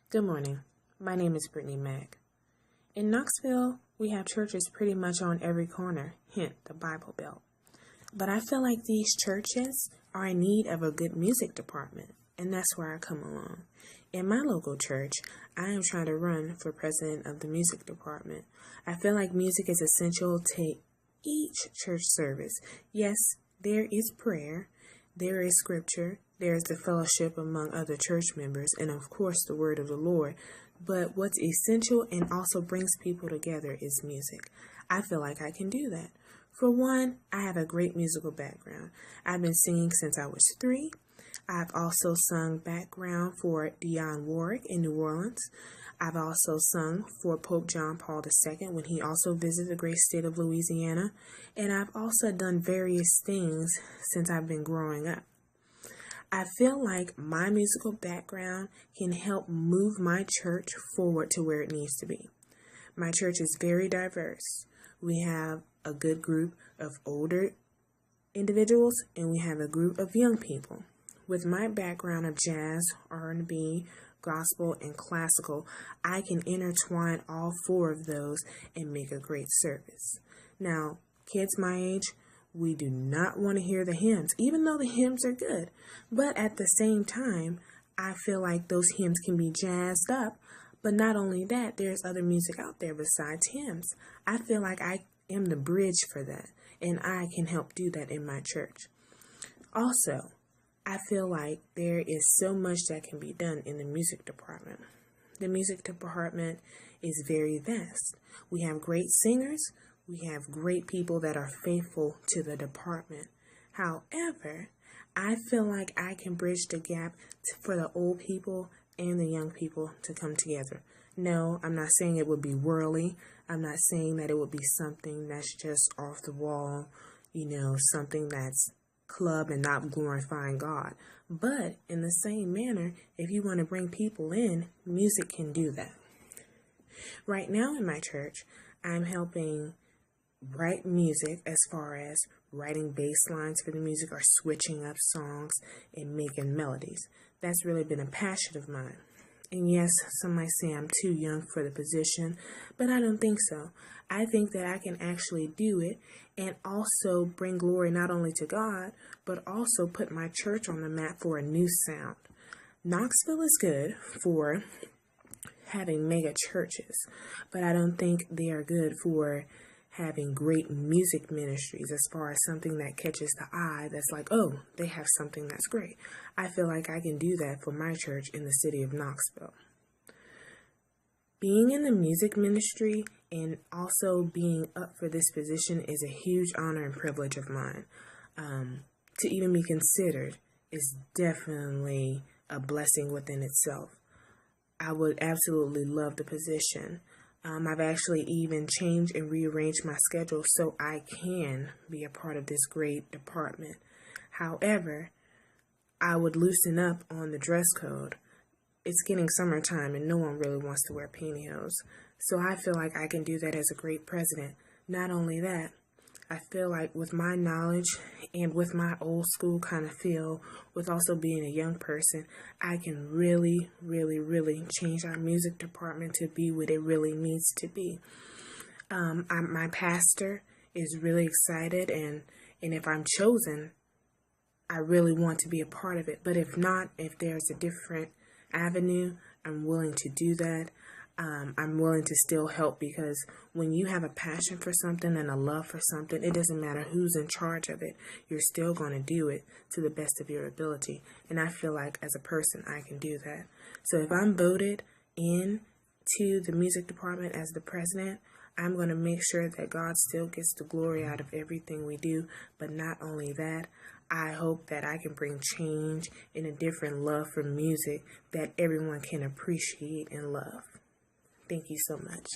Good morning. My name is Brittany Mack. In Knoxville, we have churches pretty much on every corner, hint the Bible Belt. But I feel like these churches are in need of a good music department, and that's where I come along. In my local church, I am trying to run for president of the music department. I feel like music is essential to each church service. Yes, there is prayer, there is scripture, there is the fellowship among other church members, and of course the word of the Lord. But what's essential and also brings people together is music. I feel like I can do that. For one, I have a great musical background. I've been singing since I was 3. I've also sung background for Dionne Warwick in New Orleans. I've also sung for Pope John Paul II when he also visited the great state of Louisiana. And I've also done various things since I've been growing up. I feel like my musical background can help move my church forward to where it needs to be. My church is very diverse. We have a good group of older individuals and we have a group of young people. With my background of jazz, R&B, gospel, and classical, I can intertwine all 4 of those and make a great service. Now, kids my age, we do not want to hear the hymns, even though the hymns are good. But at the same time, I feel like those hymns can be jazzed up. But not only that, there's other music out there besides hymns. I feel like I am the bridge for that, and I can help do that in my church. Also, I feel like there is so much that can be done in the music department. The music department is very vast. We have great singers. We have great people that are faithful to the department. However, I feel like I can bridge the gap for the old people and the young people to come together. No, I'm not saying it would be worldly. I'm not saying that it would be something that's just off the wall, something that's club and not glorifying God. But in the same manner, if you want to bring people in, music can do that. Right now in my church, I'm helping write music as far as writing bass lines for the music or switching up songs and making melodies. That's really been a passion of mine. And yes, some might say I'm too young for the position, but I don't think so. I think that I can actually do it and also bring glory not only to God, but also put my church on the map for a new sound. Knoxville is good for having mega churches, but I don't think they are good for having great music ministries as far as something that catches the eye that's like, oh, they have something that's great. I feel like I can do that for my church in the city of Knoxville. Being in the music ministry and also being up for this position is a huge honor and privilege of mine. To even be considered is definitely a blessing within itself. I would absolutely love the position. I've actually even changed and rearranged my schedule so I can be a part of this great department. However, I would loosen up on the dress code. It's getting summertime and no one really wants to wear pantyhose. So I feel like I can do that as a great president. Not only that, I feel like with my knowledge and with my old school kind of feel, with also being a young person, I can really, really, really change our music department to be what it really needs to be. My pastor is really excited, and if I'm chosen, I really want to be a part of it. But if not, if there's a different avenue, I'm willing to do that. I'm willing to still help, because when you have a passion for something and a love for something, it doesn't matter who's in charge of it. You're still going to do it to the best of your ability. And I feel like as a person, I can do that. So if I'm voted in to the music department as the president, I'm going to make sure that God still gets the glory out of everything we do. But not only that, I hope that I can bring change and a different love for music that everyone can appreciate and love. Thank you so much.